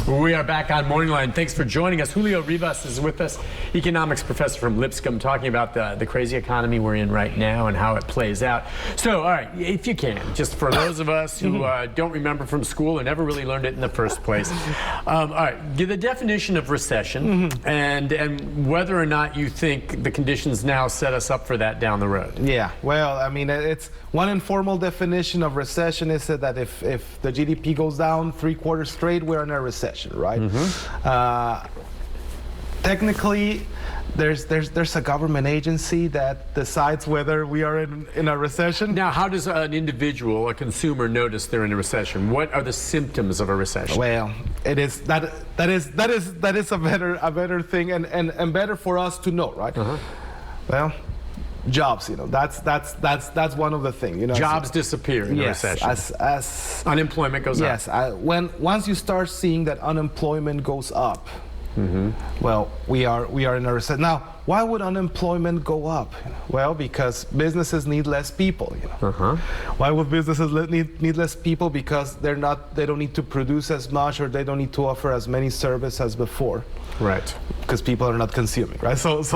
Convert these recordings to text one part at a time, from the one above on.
We are back on MorningLine. Thanks for joining us. Julio Rivas is with us, economics professor from Lipscomb, talking about the crazy economy we're in right now and how it plays out. So, all right, if you can, just for those of us who don't remember from school and never really learned it in the first place, all right, give the definition of recession and whether or not you think the conditions now set us up for that down the road. Yeah, well, I mean, it's one informal definition of recession is that if the GDP goes down 3 quarters straight, we're in a recession, right? Technically, there's a government agency that decides whether we are in a recession. Now, how does an individual, a consumer, notice they're in a recession? What are the symptoms of a recession? Well, it is that is a better thing and better for us to know, right? Well, jobs, that's one of the things. Jobs disappear in a recession. As unemployment goes up. Yes, once you start seeing that unemployment goes up, well, we are in a recession. Now, why would unemployment go up? Well, because businesses need less people. Why would businesses need less people? Because they don't need to produce as much, or they don't need to offer as many services as before. Right. Because people are not consuming, right? So it's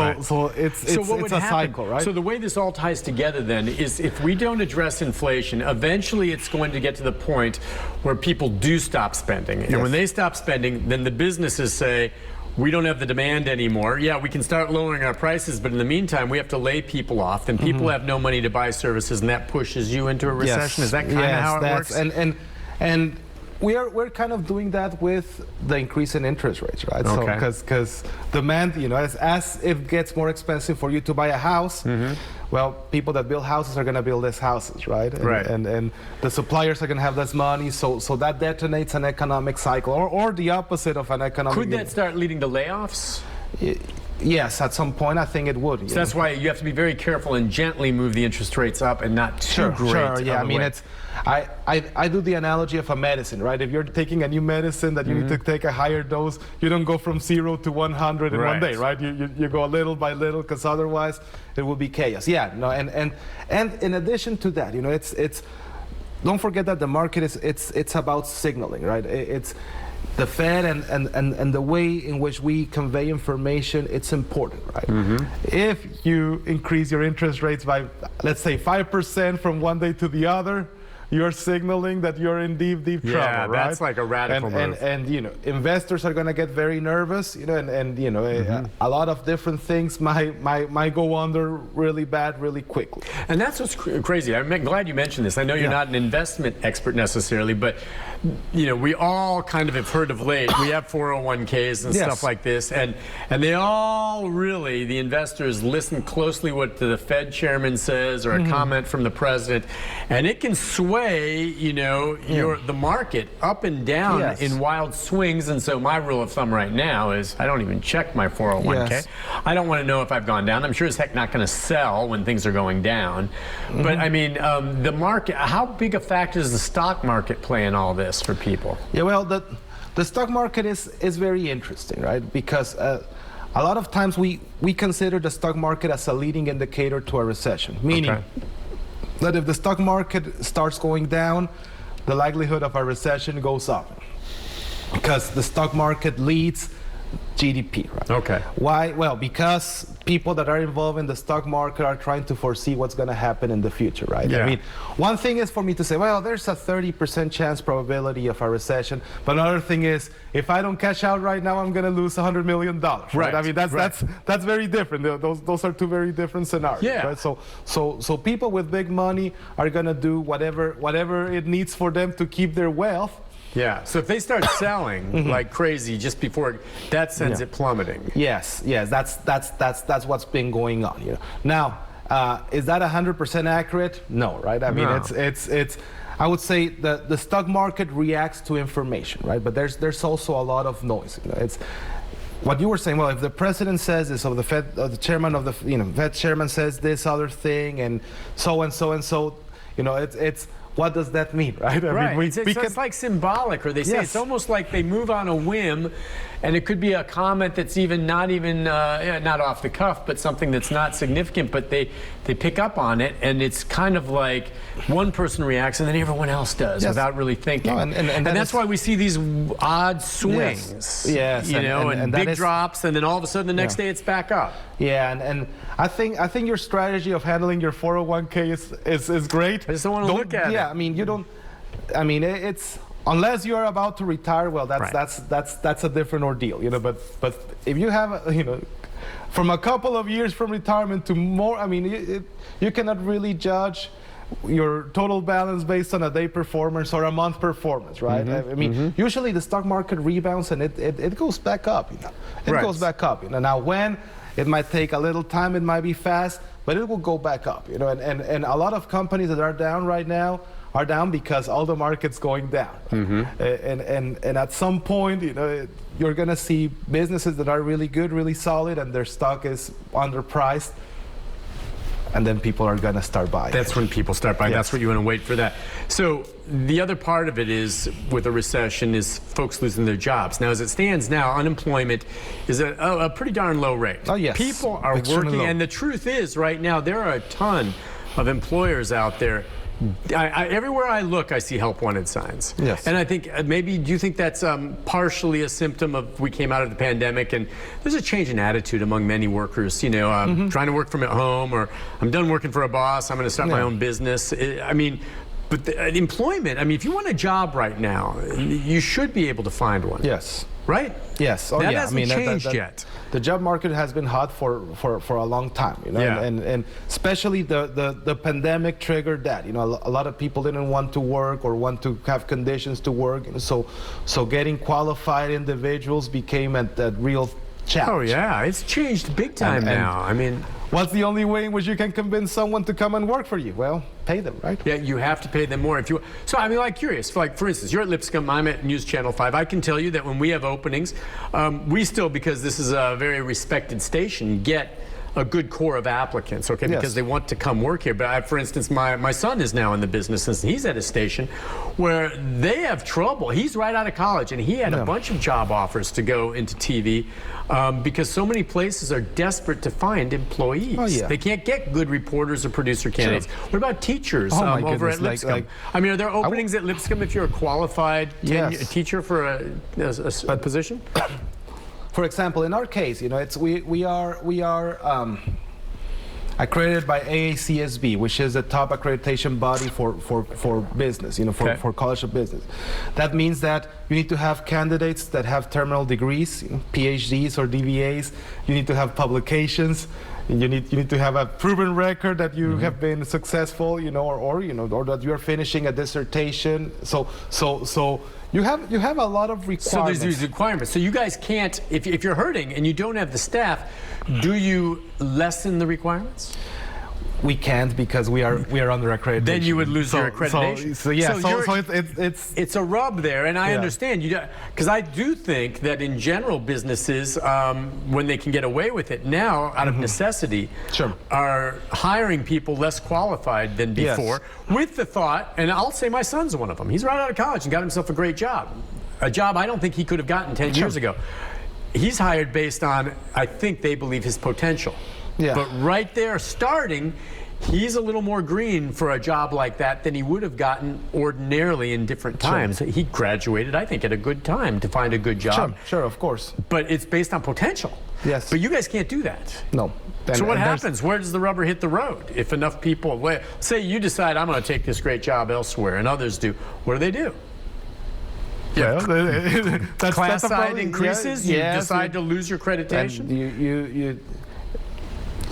a cycle, right? So the way this all ties together then is if we don't address inflation, eventually it's going to get to the point where people do stop spending. And when they stop spending, then the businesses say, we don't have the demand anymore. Yeah, we can start lowering our prices, but in the meantime, we have to lay people off. Then people have no money to buy services, and that pushes you into a recession. Is that kind of how it works? And we're kind of doing that with the increase in interest rates, right? Okay. So because demand, as it gets more expensive for you to buy a house, well, people that build houses are going to build less houses, right? And the suppliers are going to have less money, so that detonates an economic cycle, or the opposite of an economic. Could that start leading to layoffs? Yes, at some point I think it would. So that's why you have to be very careful and gently move the interest rates up and not too great. Sure, yeah. I mean, I do the analogy of a medicine, right? If you're taking a new medicine that you need to take a higher dose, you don't go from 0 to 100 in one day, right? You go little by little, because otherwise it will be chaos. Yeah, no, and in addition to that, it's don't forget that the market it's about signaling, right? It's the Fed and the way in which we convey information, it's important, right? If you increase your interest rates by, let's say, 5% from one day to the other, you're signaling that you're in deep trouble, right? Yeah, that's like a radical move. And investors are going to get very nervous, a lot of different things might go under really bad really quickly. And that's what's crazy. I'm glad you mentioned this. I know you're not an investment expert necessarily, but we all kind of have heard of late. We have 401ks and stuff like this, and they all really, the investors listen closely what the Fed chairman says or a comment from the president, and it can sway the market up and down in wild swings. And so my rule of thumb right now is I don't even check my 401k. I don't want to know if I've gone down. I'm sure as heck not going to sell when things are going down. But I mean, the market, how big a factor does the stock market play in all this for people? Yeah, well, the stock market is very interesting, right? Because a lot of times we consider the stock market as a leading indicator to a recession, meaning that if the stock market starts going down, the likelihood of a recession goes up, because the stock market leads GDP, right? Okay. Why? Well, because people that are involved in the stock market are trying to foresee what's going to happen in the future, right? I mean, one thing is for me to say, well, there's a 30% chance probability of a recession, but another thing is, if I don't cash out right now, I'm going to lose $100 million, right? I mean, that's very different. Those are two very different scenarios, right? So people with big money are going to do whatever it needs for them to keep their wealth. Yeah, so if they start selling like crazy just before, that sends it plummeting. Yes, that's what's been going on. Now, is that 100% accurate? No, right? I mean, it's. I would say the stock market reacts to information, right? But there's also a lot of noise. It's what you were saying. Well, if the president says this, or the Fed, or the chairman of the Fed chairman says this other thing, and so, it's. What does that mean, right? I mean, it's like symbolic, or they say it's almost like they move on a whim, and it could be a comment that's not off the cuff, but something that's not significant, but they pick up on it, and it's kind of like one person reacts and then everyone else does without really thinking. No, and that's why we see these odd swings. Yes. You know, and big drops, and then all of a sudden the next day it's back up. Yeah, and I think your strategy of handling your 401k is great. I just don't want to look at it. Yeah, I mean, you don't. I mean, it's unless you are about to retire. Well, that's a different ordeal, you know. But if you have, you know, from a couple of years from retirement to more, I mean, you cannot really judge your total balance based on a day performance or a month performance, right? I mean, usually the stock market rebounds and it goes back up, you know. It goes back up, you know. Now, when it might take a little time, it might be fast, but it will go back up, you know. And a lot of companies that are down right now are down because all the market's going down. And at some point, you know, you're going to see businesses that are really good, really solid, and their stock is underpriced. And then people are going to start buying. That's when people start buying. That's what you want to wait for that. So the other part of it is, with a recession, is folks losing their jobs. Now, as it stands now, unemployment is at a pretty darn low rate. Oh, yes. People are working, and the truth is, right now, there are a ton of employers out there. Everywhere I look, I see help wanted signs. Yes. And I think maybe, do you think that's partially a symptom of we came out of the pandemic and there's a change in attitude among many workers, you know, trying to work from at home, or I'm done working for a boss, I'm going to start my own business. I mean, but employment, I mean, if you want a job right now, you should be able to find one. Yes. Right? Yes. Oh, that yeah. hasn't changed yet. The job market has been hot for a long time, you know, and especially the pandemic triggered that. You know, a lot of people didn't want to work or want to have conditions to work, and so getting qualified individuals became a real challenge. Oh yeah, it's changed big time now. I mean, what's the only way in which you can convince someone to come and work for you? Well, pay them, right? Yeah, you have to pay them more if you. So I mean, like, curious. Like, for instance, you're at Lipscomb, I'm at News Channel 5. I can tell you that when we have openings, we still, because this is a very respected station, get a good core of applicants, okay, because they want to come work here. But for instance, my son is now in the business, and he's at a station where they have trouble. He's right out of college, and he had a bunch of job offers to go into TV because so many places are desperate to find employees. Oh, yeah. They can't get good reporters or producer candidates. What about teachers over at Lipscomb? I mean, are there openings at Lipscomb if you're a qualified teacher for a position? For example, in our case, you know, we are accredited by AACSB, which is the top accreditation body for business, you know, for College of Business. That means that you need to have candidates that have terminal degrees, you know, PhDs or DBAs. You need to have publications. You need to have a proven record that you have been successful, you know, or that you are finishing a dissertation. So you have a lot of requirements. So there's these requirements. So you guys can't, if you're hurting and you don't have the staff, do you lessen the requiremants? We can't, because we are under accreditation. Then you would lose your accreditation. So it's a rub there, and I understand you, because I do think that in general businesses, when they can get away with it now out of necessity, are hiring people less qualified than before, with the thought, and I'll say my son's one of them. He's right out of college and got himself a great job, a job I don't think he could have gotten 10 years ago. He's hired based on, I think they believe, his potential. But right there, starting, he's a little more green for a job like that than he would have gotten ordinarily in different times. He graduated, I think, at a good time to find a good job. Sure, of course. But it's based on potential. Yes. But you guys can't do that. No. So what happens? Where does the rubber hit the road? If enough people, say you decide, I'm going to take this great job elsewhere, and others do, what do? Class size increases, you decide to lose your accreditation?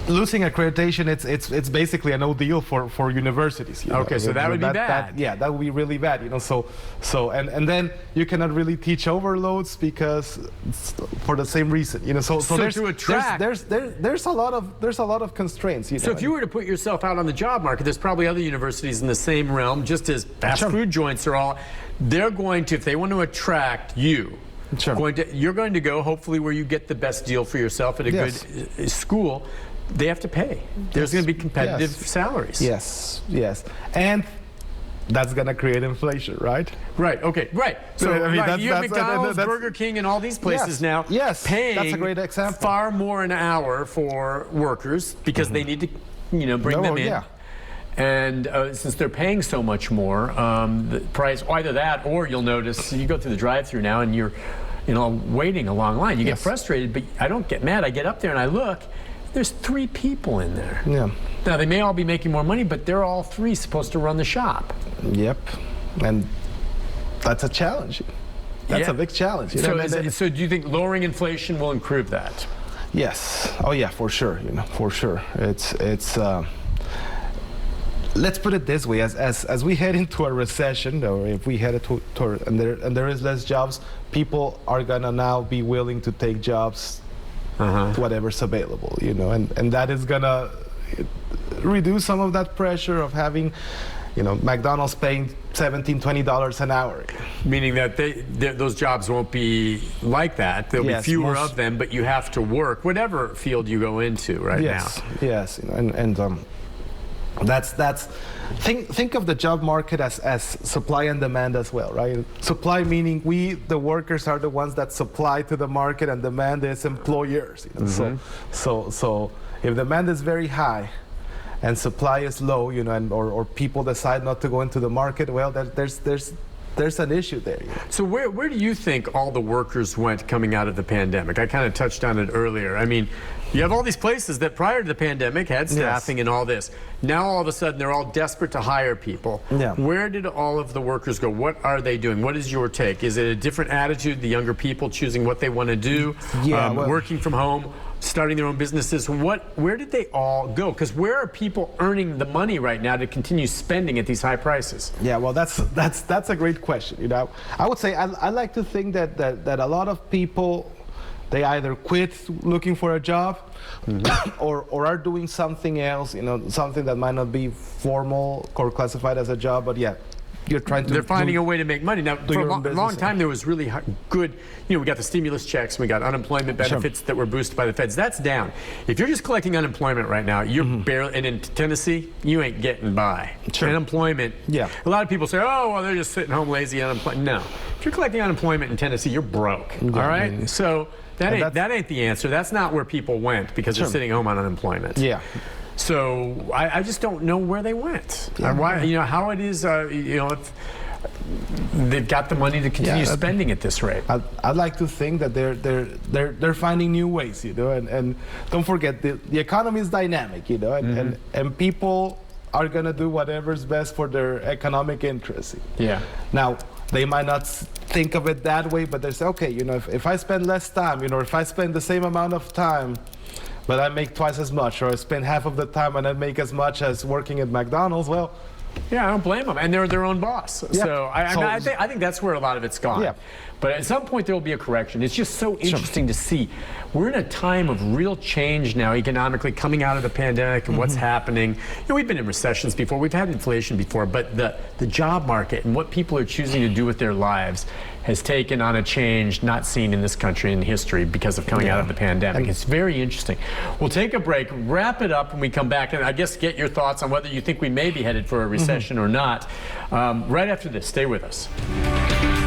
Losing accreditation, it's basically a no deal for universities. You know? Okay, so that would be bad. That would be really bad. You know, so and then you cannot really teach overloads because for the same reason. You know, so there's to attract, there's a lot of constraints. You know? So if you were to put yourself out on the job market, there's probably other universities in the same realm, just as fast food joints are all. They're going to, if they want to attract you, you're going to go hopefully where you get the best deal for yourself at a good school. They have to pay. There's going to be competitive salaries. Yes. And that's going to create inflation, right? Right. Okay. Right. So I mean, you have McDonald's, Burger King, and all these places now paying that's a great example. far more an hour for workers because they need to, bring them in. Yeah. And since they're paying so much more, the price, either that or you'll notice you go through the drive-through now and you're, waiting a long line. You get frustrated, but I don't get mad. I get up there and I look. There's 3 people in there. Yeah. Now they may all be making more money, but they're all 3 supposed to run the shop. Yep. And that's a challenge. That's a big challenge. So do you think lowering inflation will improve that? Yes. Oh yeah, for sure. For sure. It's. Let's put it this way: as we head into a recession, or if we head to and there is less jobs, people are gonna now be willing to take jobs, whatever's available, and that is gonna reduce some of that pressure of having, McDonald's paying $17, $20 an hour. Meaning that those jobs won't be like that. There'll be fewer of them, but you have to work whatever field you go into now. Yes, that's think of the job market as supply and demand as well, right? Supply meaning we, the workers, are the ones that supply to the market, and demand is employers. So if demand is very high and supply is low, or people decide not to go into the market, well, there's an issue there. So where do you think all the workers went coming out of the pandemic? I kind of touched on it earlier. I mean, you have all these places that prior to the pandemic had staffing and all this. Now all of a sudden they're all desperate to hire people. Yeah. Where did all of the workers go? What are they doing? What is your take? Is it a different attitude, the younger people choosing what they want to do, working from home, starting their own businesses? Where did they all go? Because where are people earning the money right now to continue spending at these high prices? Yeah, well, that's a great question. I would say I like to think that a lot of people, they either quit looking for a job, or are doing something else. Something that might not be formal or classified as a job, but you're trying to. They're finding a way to make money. Now, for a long time, there was really good, we got the stimulus checks, we got unemployment benefits that were boosted by the feds. That's down. If you're just collecting unemployment right now, you're barely, and in Tennessee, you ain't getting by. Unemployment. Yeah. A lot of people say, oh, well, they're just sitting home lazy, unemployed. No. If you're collecting unemployment in Tennessee, you're broke. All right? So that ain't the answer. That's not where people went because they're sitting home on unemployment. Yeah. So I just don't know where they went. Why, how it is, if they've got the money to continue spending at this rate. I'd like to think that they're finding new ways, and don't forget the economy is dynamic, and people are gonna do whatever's best for their economic interests. Yeah. Now, they might not think of it that way, but they say, okay, if I spend less time, or if I spend the same amount of time, but I make twice as much, or I spend half of the time and I make as much as working at McDonald's, well. Yeah, I don't blame them. And they're their own boss. Yeah. So I think that's where a lot of it's gone. Yeah. But at some point there will be a correction. It's just so interesting to see. We're in a time of real change now economically coming out of the pandemic and what's happening. We've been in recessions before. We've had inflation before. But the job market and what people are choosing to do with their lives has taken on a change not seen in this country in history because of coming out of the pandemic. It's very interesting. We'll take a break, wrap it up when we come back, and I guess get your thoughts on whether you think we may be headed for a recession or not. Right after this, stay with us.